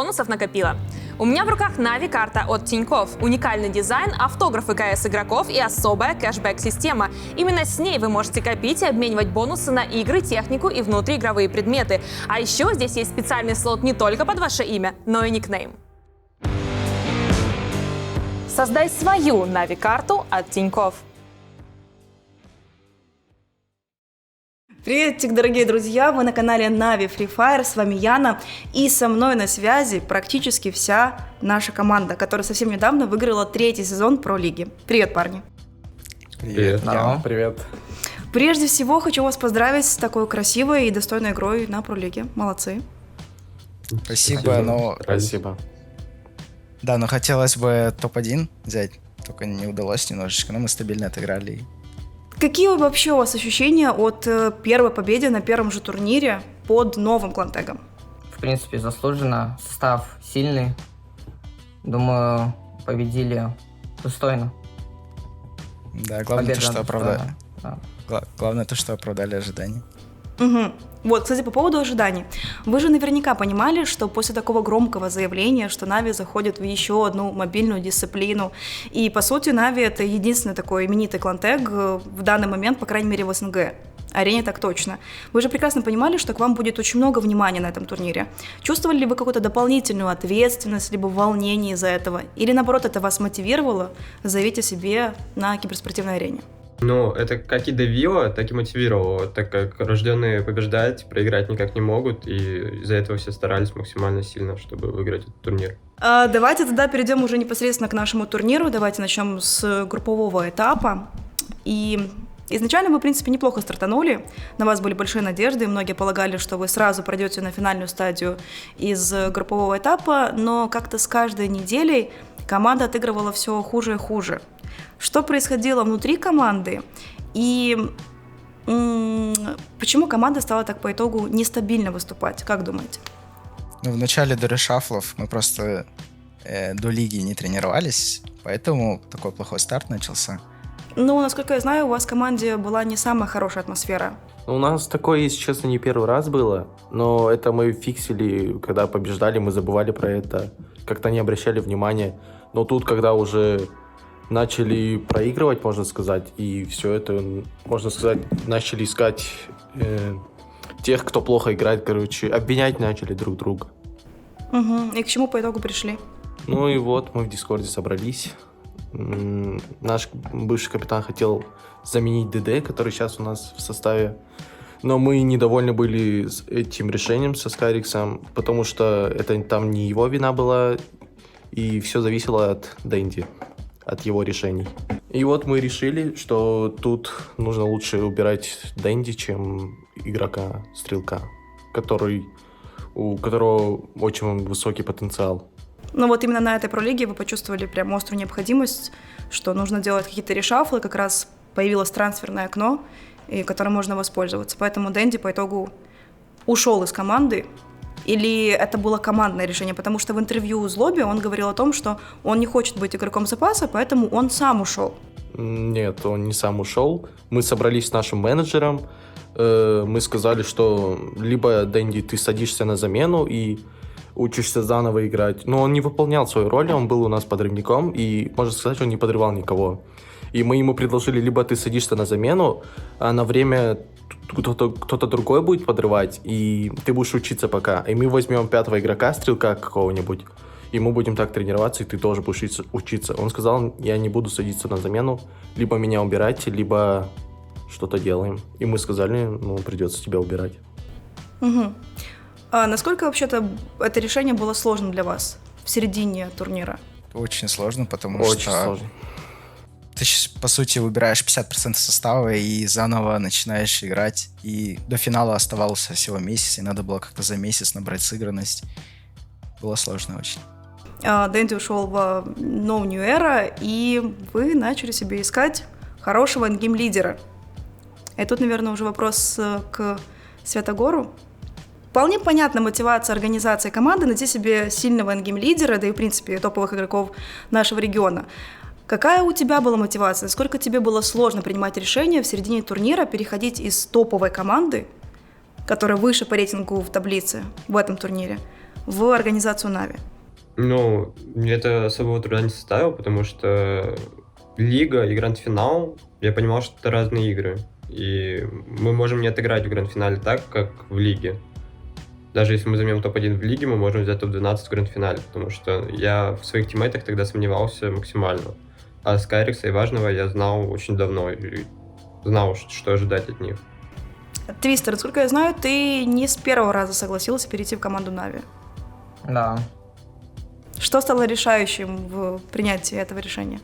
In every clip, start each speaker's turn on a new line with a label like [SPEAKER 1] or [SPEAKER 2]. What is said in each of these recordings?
[SPEAKER 1] бонусов накопила. У меня в руках Нави-карта от Тинькофф. Уникальный дизайн, автографы КС игроков и особая кэшбэк-система. Именно с ней вы можете копить и обменивать бонусы на игры, технику и внутриигровые предметы. А еще здесь есть специальный слот не только под ваше имя, но и никнейм. Создай свою Нави-карту от Тинькофф.
[SPEAKER 2] Приветик, дорогие друзья! Вы на канале Нави Free Fire, с вами Яна, и со мной на связи практически вся наша команда, которая совсем недавно выиграла 3-й сезон Про-лиги. Привет, парни!
[SPEAKER 3] Привет. Привет.
[SPEAKER 2] Прежде всего, хочу вас поздравить с такой красивой и достойной игрой на Про-лиге. Молодцы!
[SPEAKER 3] Спасибо.
[SPEAKER 4] Да, но хотелось бы топ-1 взять, только не удалось немножечко, но мы стабильно отыграли.
[SPEAKER 2] Какие вообще у вас ощущения от первой победы на первом же турнире под новым клантегом?
[SPEAKER 5] В принципе, заслуженно. Состав сильный. Думаю, победили достойно.
[SPEAKER 4] Да, главное то, что оправдали.
[SPEAKER 5] Да.
[SPEAKER 4] Главное то, что оправдали ожидания.
[SPEAKER 2] Угу. Вот, кстати, по поводу ожиданий. Вы же наверняка понимали, что после такого громкого заявления, что Нави заходит в еще одну мобильную дисциплину, и, по сути, Нави — это единственный такой именитый клантег в данный момент, по крайней мере, в СНГ. Арене так точно. Вы же прекрасно понимали, что к вам будет очень много внимания на этом турнире. Чувствовали ли вы какую-то дополнительную ответственность, либо волнение из-за этого? Или, наоборот, это вас мотивировало заявить о себе на киберспортивной арене?
[SPEAKER 3] Ну, это как и давило, так и мотивировало, так как рожденные побеждать, проиграть никак не могут, и из-за этого все старались максимально сильно, чтобы выиграть этот турнир.
[SPEAKER 2] Давайте тогда перейдем уже непосредственно к нашему турниру. Давайте начнем с группового этапа. И изначально вы, в принципе, неплохо стартанули. На вас были большие надежды, и многие полагали, что вы сразу пройдете на финальную стадию из группового этапа, но как-то с каждой неделей команда отыгрывала все хуже и хуже. Что происходило внутри команды и почему команда стала так по итогу нестабильно выступать? Как думаете?
[SPEAKER 4] Ну, в начале до решафлов мы просто до лиги не тренировались, поэтому такой плохой старт начался.
[SPEAKER 2] Ну, насколько я знаю, у вас в команде была не самая хорошая атмосфера.
[SPEAKER 6] У нас такое, если честно, не первый раз было, но это мы фиксили, когда побеждали, мы забывали про это, как-то не обращали внимания. Но тут, когда уже начали проигрывать, можно сказать, и все это, можно сказать, начали искать тех, кто плохо играет, короче, обвинять начали друг друга.
[SPEAKER 2] Угу. И к чему по итогу пришли?
[SPEAKER 6] Ну и вот, мы в Дискорде собрались. Наш бывший капитан хотел заменить ДД, который сейчас у нас в составе, но мы недовольны были с этим решением со Скайриксом, потому что это там не его вина была, и все зависело от Дэнди, от его решений. И вот мы решили, что тут нужно лучше убирать Дэнди, чем игрока-стрелка, у которого очень высокий потенциал.
[SPEAKER 2] Ну вот именно на этой пролиге вы почувствовали прям острую необходимость, что нужно делать какие-то решафлы, как раз появилось трансферное окно, которым можно воспользоваться. Поэтому Дэнди по итогу ушел из команды. Или это было командное решение? Потому что в интервью Злоби он говорил о том, что он не хочет быть игроком запаса, поэтому он сам ушел.
[SPEAKER 6] Нет, он не сам ушел. Мы собрались с нашим менеджером. Мы сказали, что либо, Дэнди, ты садишься на замену и учишься заново играть. Но он не выполнял свою роль, он был у нас подрывником, и, можно сказать, он не подрывал никого. И мы ему предложили, либо ты садишься на замену, а на время кто-то другой будет подрывать, и ты будешь учиться пока. И мы возьмем 5-го игрока, стрелка какого-нибудь, и мы будем так тренироваться, и ты тоже будешь учиться. Он сказал, я не буду садиться на замену, либо меня убирать, либо что-то делаем. И мы сказали, придется тебя убирать.
[SPEAKER 2] Угу. А насколько вообще-то это решение было сложным для вас в середине турнира?
[SPEAKER 4] Очень сложно, потому
[SPEAKER 6] Очень
[SPEAKER 4] что
[SPEAKER 6] сложно.
[SPEAKER 4] Ты, по сути, выбираешь 50% состава и заново начинаешь играть. И до финала оставался всего месяц, и надо было как-то за месяц набрать сыгранность. Было сложно очень.
[SPEAKER 2] Дэнди ушел в No New Era, и вы начали себе искать хорошего эндгейм-лидера. И тут, наверное, уже вопрос к Святогору. Вполне понятна мотивация организации команды найти себе сильного эндгейм-лидера, да и, в принципе, топовых игроков нашего региона. Какая у тебя была мотивация? Сколько тебе было сложно принимать решение в середине турнира переходить из топовой команды, которая выше по рейтингу в таблице в этом турнире, в организацию Нави?
[SPEAKER 3] Ну, мне это особого труда не составило, потому что лига и гранд-финал, я понимал, что это разные игры. И мы можем не отыграть в гранд-финале так, как в лиге. Даже если мы займем топ-1 в лиге, мы можем взять топ-12 в гранд-финале, потому что я в своих тиммейтах тогда сомневался максимально. А Скайрикса и Важного я знал очень давно и знал, что ожидать от них.
[SPEAKER 2] Твистер, насколько я знаю, ты не с первого раза согласился перейти в команду Нави.
[SPEAKER 5] Да.
[SPEAKER 2] Что стало решающим в принятии этого решения?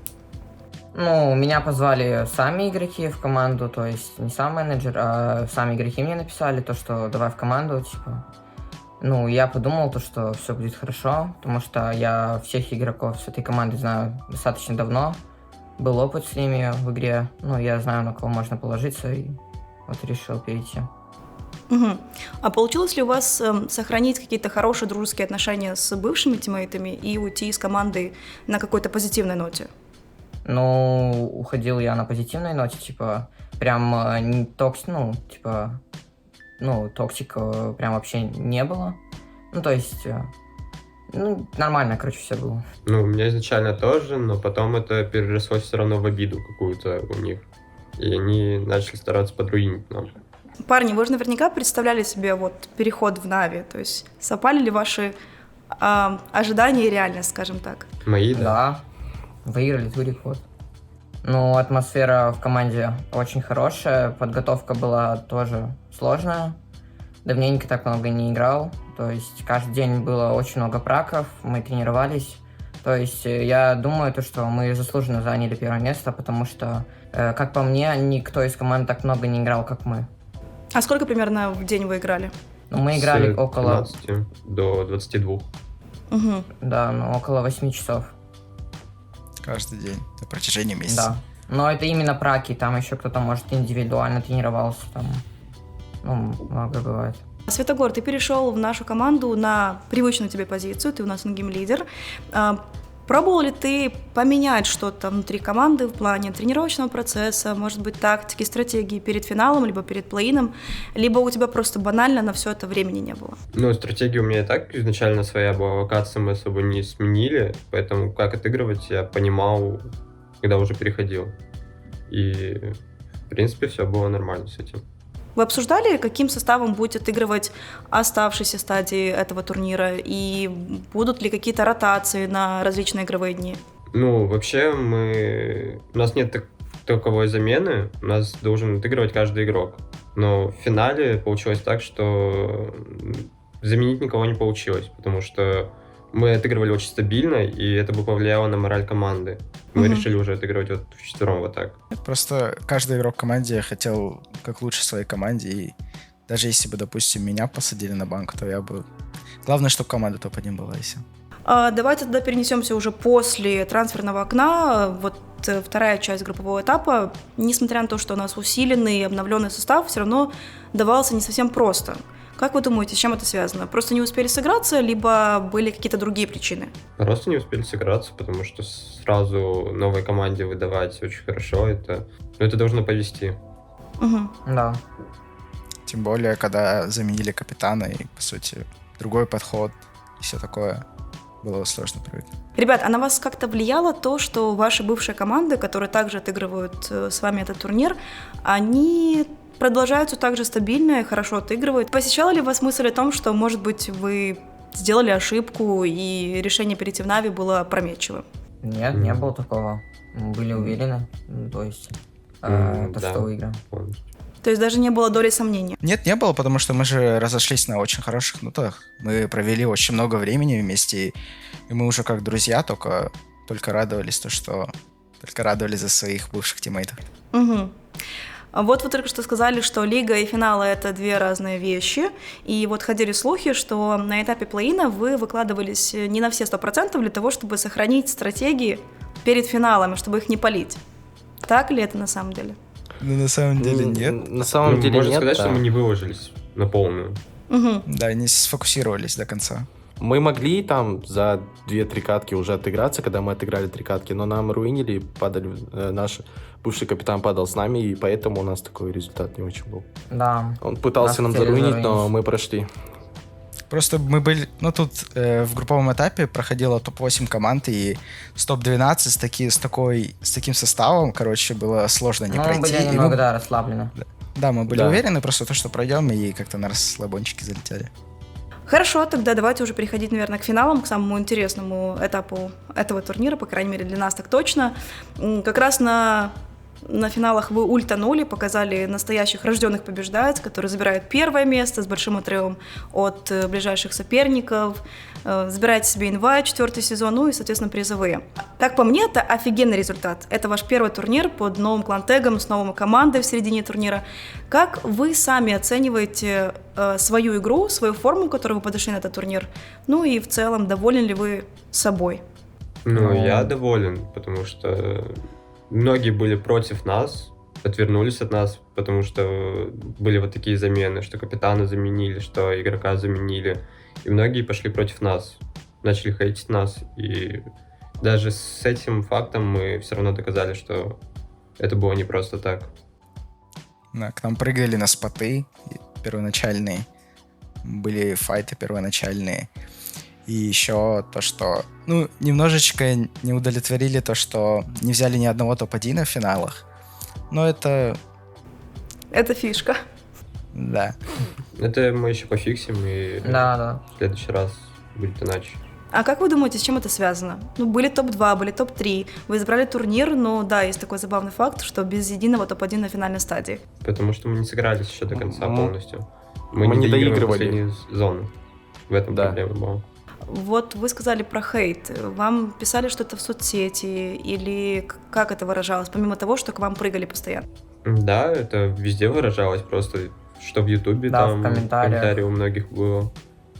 [SPEAKER 5] Ну, меня позвали сами игроки в команду, то есть не сам менеджер, а сами игроки мне написали то, что давай в команду, типа. Ну, я подумал то, что все будет хорошо, потому что я всех игроков с этой команды знаю достаточно давно. Был опыт с ними в игре, ну, я знаю, на кого можно положиться, и вот решил перейти.
[SPEAKER 2] Угу. А получилось ли у вас сохранить какие-то хорошие дружеские отношения с бывшими тиммейтами и уйти из команды на какой-то позитивной ноте?
[SPEAKER 5] Ну, уходил я на позитивной ноте, типа, прям не токсик прям вообще не было. Ну, то есть, нормально, короче, все было.
[SPEAKER 3] Ну, у меня изначально тоже, но потом это переросло все равно в обиду какую-то у них. И они начали стараться подруинить нам.
[SPEAKER 2] Парни, вы же наверняка представляли себе вот переход в Нави, то есть совпали ли ваши ожидания и реальность, скажем так?
[SPEAKER 3] Мои, да.
[SPEAKER 5] Да, выиграли турик, вот. Ну, атмосфера в команде очень хорошая, подготовка была тоже сложная. Давненько так много не играл, то есть каждый день было очень много праков, мы тренировались. То есть я думаю, что мы заслуженно заняли первое место, потому что, как по мне, никто из команд так много не играл, как мы.
[SPEAKER 2] А сколько примерно в день вы играли?
[SPEAKER 5] Ну, мы играли
[SPEAKER 3] С
[SPEAKER 5] около...
[SPEAKER 3] 15 до 22.
[SPEAKER 2] Угу.
[SPEAKER 5] Да, около 8 часов.
[SPEAKER 4] Каждый день на протяжении месяца.
[SPEAKER 5] Да. Но это именно праки, там еще кто-то, может, индивидуально тренировался, там, много бывает.
[SPEAKER 2] Светогор, ты перешел в нашу команду на привычную тебе позицию, ты у нас ингейм-лидер. Пробовал ли ты поменять что-то внутри команды в плане тренировочного процесса, может быть, тактики, стратегии перед финалом, либо перед плей-ином, либо у тебя просто банально на все это времени не было?
[SPEAKER 3] Ну, стратегия у меня и так изначально своя была, локации мы особо не сменили, поэтому как отыгрывать я понимал, когда уже переходил. И, в принципе, все было нормально с этим.
[SPEAKER 2] Вы обсуждали, каким составом будет отыгрывать оставшиеся стадии этого турнира, и будут ли какие-то ротации на различные игровые дни?
[SPEAKER 3] Ну, вообще, у нас нет таковой замены, у нас должен отыгрывать каждый игрок. Но в финале получилось так, что заменить никого не получилось, потому что мы отыгрывали очень стабильно, и это бы повлияло на мораль команды. Мы решили уже отыгрывать вот вчетвером вот так.
[SPEAKER 4] Просто каждый игрок в команде хотел как лучше своей команде, и даже если бы, допустим, меня посадили на банку, то я бы... Главное, чтобы команда топ-1 была, и все.
[SPEAKER 2] Давайте тогда перенесемся уже после трансферного окна. Вот вторая часть группового этапа. Несмотря на то, что у нас усиленный и обновленный состав, все равно давался не совсем просто. Как вы думаете, с чем это связано? Просто не успели сыграться, либо были какие-то другие причины?
[SPEAKER 3] Просто не успели сыграться, потому что сразу новой команде выдавать очень хорошо, это должно повести.
[SPEAKER 2] Угу.
[SPEAKER 5] Да.
[SPEAKER 4] Тем более, когда заменили капитана, и, по сути, другой подход, и все такое, было сложно привыкнуть.
[SPEAKER 2] Ребят, а на вас как-то влияло то, что ваши бывшие команды, которые также отыгрывают с вами этот турнир, они продолжаются также стабильно и хорошо отыгрывают? Посещала ли вас мысль о том, что, может быть, вы сделали ошибку и решение перейти в Нави было опрометчивым?
[SPEAKER 5] Нет, не было такого. Мы были уверены, то есть, что выиграем.
[SPEAKER 2] То есть даже не было доли сомнения?
[SPEAKER 4] Нет, не было, потому что мы же разошлись на очень хороших нотах. Мы провели очень много времени вместе, и мы уже как друзья только радовались только радовались за своих бывших тиммейтов.
[SPEAKER 2] Угу. Вот вы только что сказали, что лига и финалы — это две разные вещи, и вот ходили слухи, что на этапе плей-ина вы выкладывались не на все 100% для того, чтобы сохранить стратегии перед финалами, чтобы их не палить. Так ли это на самом деле?
[SPEAKER 4] Ну, на самом деле нет.
[SPEAKER 6] На самом деле
[SPEAKER 3] можно
[SPEAKER 6] нет.
[SPEAKER 3] сказать,
[SPEAKER 6] да.
[SPEAKER 3] что мы не выложились на полную.
[SPEAKER 2] Угу.
[SPEAKER 4] Да, не сфокусировались до конца.
[SPEAKER 6] Мы могли там за 2-3 катки уже отыграться, когда мы отыграли 3 катки, но нам руинили, наш бывший капитан падал с нами, и поэтому у нас такой результат не очень был.
[SPEAKER 5] Да.
[SPEAKER 6] Он пытался
[SPEAKER 5] Нас
[SPEAKER 6] нам
[SPEAKER 5] хотели
[SPEAKER 6] заруинить, но
[SPEAKER 5] заруинить.
[SPEAKER 6] мы прошли.
[SPEAKER 4] Просто мы были... Ну, тут в групповом этапе проходило топ-8 команд, и с топ-12 с таким составом, короче, было сложно не
[SPEAKER 5] Ну,
[SPEAKER 4] пройти.
[SPEAKER 5] были
[SPEAKER 4] И мы-
[SPEAKER 5] немного, да, расслаблены.
[SPEAKER 4] Да, мы были
[SPEAKER 6] Да.
[SPEAKER 4] уверены просто то, что пройдем, и как-то на расслабончики залетели.
[SPEAKER 2] Хорошо, тогда давайте уже переходить, наверное, к финалам, к самому интересному этапу этого турнира, по крайней мере, для нас так точно. Как раз на финалах вы ультанули, показали настоящих рожденных побеждать, которые забирают первое место с большим отрывом от ближайших соперников, забираете себе инвайт, 4-й сезон, ну и, соответственно, призовые. Как по мне, это офигенный результат. Это ваш первый турнир под новым клан-тегом, с новой командой в середине турнира. Как вы сами оцениваете свою игру, свою форму, которой вы подошли на этот турнир? Ну и в целом, доволен ли вы собой?
[SPEAKER 3] Ну,
[SPEAKER 5] Ну.
[SPEAKER 3] я доволен, потому что многие были против нас, отвернулись от нас, потому что были вот такие замены, что капитана заменили, что игрока заменили. И многие пошли против нас, начали хейтить нас. И даже с этим фактом мы все равно доказали, что это было не просто так.
[SPEAKER 4] Да, к нам прыгали на споты первоначальные, были файты первоначальные. И еще то, что, ну, немножечко не удовлетворили то, что не взяли ни одного топ-1 в финалах. Но это,
[SPEAKER 2] Это фишка.
[SPEAKER 4] да.
[SPEAKER 3] Это мы еще пофиксим, и
[SPEAKER 5] Да.
[SPEAKER 3] в следующий раз будет иначе.
[SPEAKER 2] А как вы думаете, с чем это связано? Ну, были топ-2, были топ-3, вы избрали турнир, но да, есть такой забавный факт, что без единого топ-1 на финальной стадии.
[SPEAKER 3] Потому что мы не сыгрались еще до конца
[SPEAKER 6] М,
[SPEAKER 3] полностью.
[SPEAKER 6] мы не доигрывали.
[SPEAKER 3] последнюю зону. В этом
[SPEAKER 6] Да.
[SPEAKER 3] проблема была.
[SPEAKER 2] Вот вы сказали про хейт. Вам писали что-то в соцсети или как это выражалось, помимо того, что к вам прыгали постоянно?
[SPEAKER 3] Да, это везде выражалось просто, что в Ютубе
[SPEAKER 5] Да,
[SPEAKER 3] там
[SPEAKER 5] в комментариях.
[SPEAKER 3] комментарии у многих было,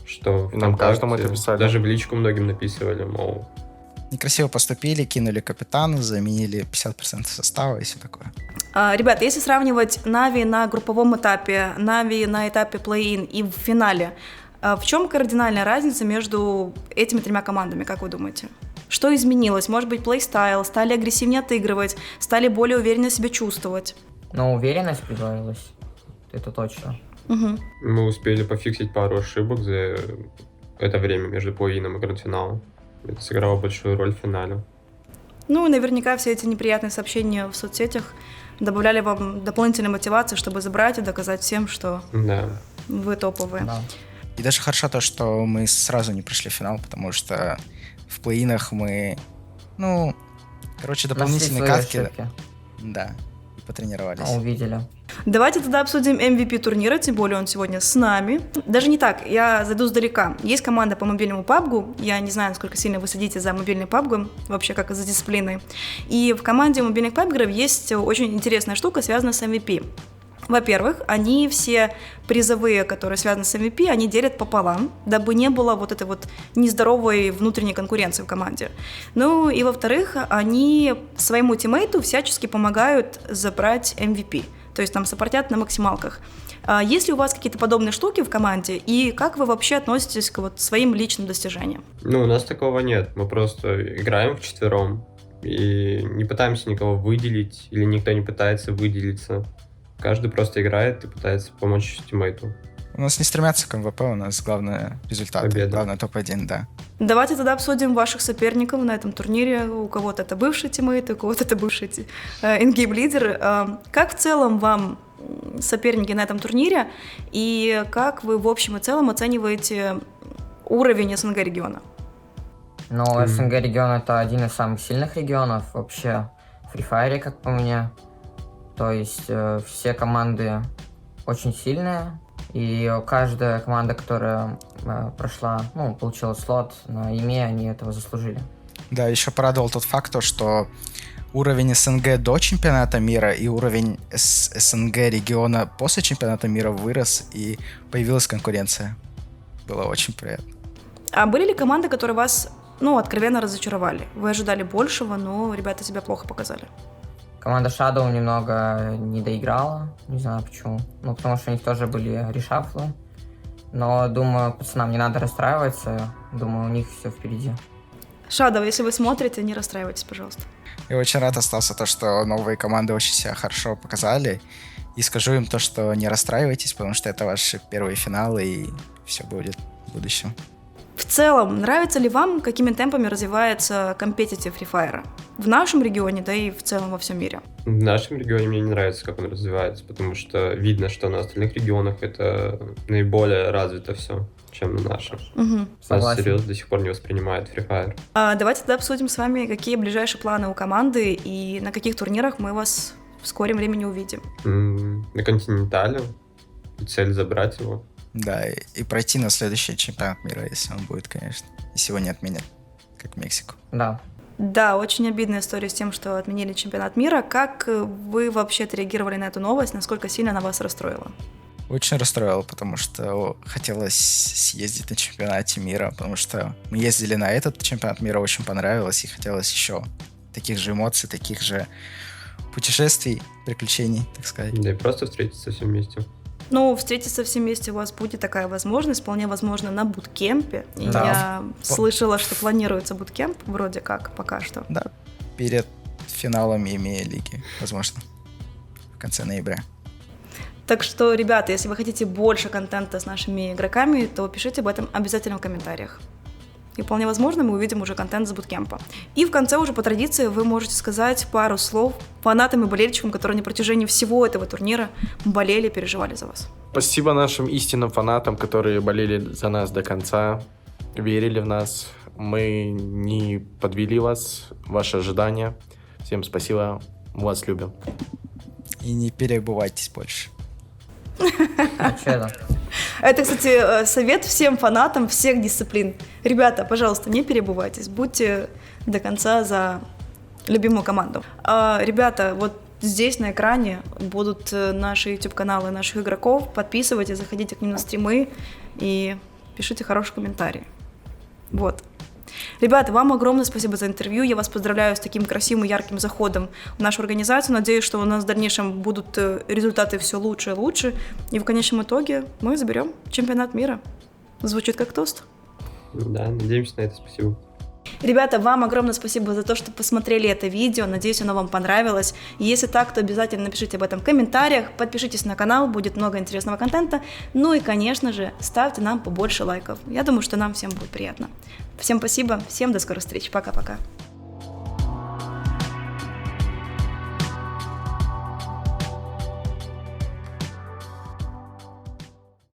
[SPEAKER 3] что
[SPEAKER 6] И нам
[SPEAKER 3] ВКонтакте,
[SPEAKER 6] каждому это писали.
[SPEAKER 3] Даже в личку многим написывали, мол,
[SPEAKER 4] Некрасиво поступили, кинули капитана, заменили 50% состава и все такое.
[SPEAKER 2] Ребята, если сравнивать Нави на групповом этапе, Нави на этапе плей-ин и в финале, в чем кардинальная разница между этими тремя командами, как вы думаете? Что изменилось? Может быть, плейстайл, стали агрессивнее отыгрывать, стали более уверенно себя чувствовать?
[SPEAKER 5] Но уверенность прибавилась. Это точно.
[SPEAKER 2] Мгм.
[SPEAKER 3] мы успели пофиксить пару ошибок за это время между плей-ином и гранд-финалом. Это сыграло большую роль в финале.
[SPEAKER 2] Ну и наверняка все эти неприятные сообщения в соцсетях добавляли вам дополнительной мотивации, чтобы забрать и доказать всем, что
[SPEAKER 3] Да.
[SPEAKER 2] вы топовые.
[SPEAKER 5] Да.
[SPEAKER 4] И даже хорошо то, что мы сразу не прошли в финал, потому что в плей-инах мы, ну, короче,
[SPEAKER 5] Нашли
[SPEAKER 4] дополнительные
[SPEAKER 5] свои
[SPEAKER 4] катки,
[SPEAKER 5] ошибки.
[SPEAKER 4] да, и потренировались.
[SPEAKER 5] Увидели.
[SPEAKER 2] Давайте тогда обсудим MVP турнира, тем более он сегодня с нами. Даже не так, я зайду сдалека. Есть команда по мобильному PUBG, я не знаю, насколько сильно вы следите за мобильной PUBG, вообще как за дисциплиной. И в команде мобильных PUBG есть очень интересная штука, связанная с MVP. Во-первых, они все призовые, которые связаны с MVP, они делят пополам, дабы не было вот этой вот нездоровой внутренней конкуренции в команде. Ну и во-вторых, они своему тиммейту всячески помогают забрать MVP, то есть там саппортят на максималках. Есть ли у вас какие-то подобные штуки в команде, и как вы вообще относитесь к вот своим личным достижениям?
[SPEAKER 3] Ну, у нас такого нет. Мы просто играем вчетвером и не пытаемся никого выделить, или никто не пытается выделиться. Каждый просто играет и пытается помочь тиммейту.
[SPEAKER 4] У нас не стремятся к МВП, у нас главное результат,
[SPEAKER 3] Победа.
[SPEAKER 4] главное топ-1, да.
[SPEAKER 2] Давайте тогда обсудим ваших соперников на этом турнире. У кого-то это бывший тиммейт, у кого-то это бывший ингейм-лидер. Как в целом вам соперники на этом турнире, и как вы в общем и целом оцениваете уровень СНГ региона?
[SPEAKER 5] Но СНГ регион это один из самых сильных регионов вообще в Free Fire, как по мне. То есть все команды очень сильные, и каждая команда, которая прошла, ну, получила слот на ИМЕ, они этого заслужили.
[SPEAKER 4] Да, еще порадовал тот факт, то, что уровень СНГ до чемпионата мира и уровень СНГ региона после чемпионата мира вырос, и появилась конкуренция. Было очень приятно.
[SPEAKER 2] А были ли команды, которые вас, откровенно разочаровали? Вы ожидали большего, но ребята себя плохо показали.
[SPEAKER 5] Команда Shadow немного не доиграла, не знаю почему. Ну, потому что у них тоже были решафлы. Но, думаю, пацанам не надо расстраиваться. Думаю, у них все впереди.
[SPEAKER 2] Shadow, если вы смотрите, не расстраивайтесь, пожалуйста.
[SPEAKER 4] Я очень рад остался то, что новые команды очень себя хорошо показали. И скажу им то, что не расстраивайтесь, потому что это ваши первые финалы, и все будет в будущем.
[SPEAKER 2] В целом, нравится ли вам, какими темпами развивается компетитив Free Fire? В нашем регионе, да и в целом во всем мире.
[SPEAKER 3] В нашем регионе мне не нравится, как он развивается, потому что видно, что на остальных регионах это наиболее развито все, чем на нашем. Нас
[SPEAKER 5] Согласен.
[SPEAKER 3] серьезно до сих пор не воспринимает Free Fire.
[SPEAKER 2] Давайте тогда обсудим с вами, какие ближайшие планы у команды и на каких турнирах мы вас в скором времени увидим.
[SPEAKER 3] На континентале цель забрать его.
[SPEAKER 4] Да, и пройти на следующий чемпионат мира, если он будет, конечно. Если его не отменят, как в Мексику.
[SPEAKER 5] Да.
[SPEAKER 2] Да, очень обидная история с тем, что отменили чемпионат мира. Как вы вообще отреагировали на эту новость? Насколько сильно она вас расстроила?
[SPEAKER 4] Очень расстроило, потому что хотелось съездить на чемпионате мира, потому что мы ездили на этот чемпионат мира, очень понравилось, и хотелось еще таких же эмоций, таких же путешествий, приключений, так сказать.
[SPEAKER 3] Да и просто встретиться все вместе.
[SPEAKER 2] Ну, встретиться все вместе у вас будет такая возможность, вполне возможно, на буткемпе. И
[SPEAKER 5] Да.
[SPEAKER 2] я слышала, что планируется буткемп, вроде как, пока что.
[SPEAKER 4] Да, перед финалом EMEA лиги, возможно, в конце ноября.
[SPEAKER 2] Так что, ребята, если вы хотите больше контента с нашими игроками, то пишите об этом обязательно в комментариях. И вполне возможно, мы увидим уже контент с буткемпа. И в конце уже по традиции вы можете сказать пару слов фанатам и болельщикам, которые на протяжении всего этого турнира болели, переживали за вас.
[SPEAKER 6] Спасибо нашим истинным фанатам, которые болели за нас до конца, верили в нас. Мы не подвели вас, ваши ожидания. Всем спасибо, мы вас любим.
[SPEAKER 4] И не переобувайтесь больше.
[SPEAKER 5] А чё это?
[SPEAKER 2] Это, кстати, совет всем фанатам всех дисциплин. Ребята, пожалуйста, не перебывайтесь, будьте до конца за любимую команду. Ребята, вот здесь на экране будут наши YouTube-каналы наших игроков. Подписывайтесь, заходите к ним на стримы и пишите хорошие комментарии. Вот. Ребята, вам огромное спасибо за интервью. Я вас поздравляю с таким красивым и ярким заходом в нашу организацию. Надеюсь, что у нас в дальнейшем будут результаты все лучше и лучше. И в конечном итоге мы заберем чемпионат мира. Звучит как тост.
[SPEAKER 3] Да, надеемся на это. Спасибо.
[SPEAKER 2] Ребята, вам огромное спасибо за то, что посмотрели это видео. Надеюсь, оно вам понравилось. И если так, то обязательно напишите об этом в комментариях. Подпишитесь на канал, будет много интересного контента. Ну и, конечно же, ставьте нам побольше лайков. Я думаю, что нам всем будет приятно. Всем спасибо, всем до скорых встреч. Пока-пока.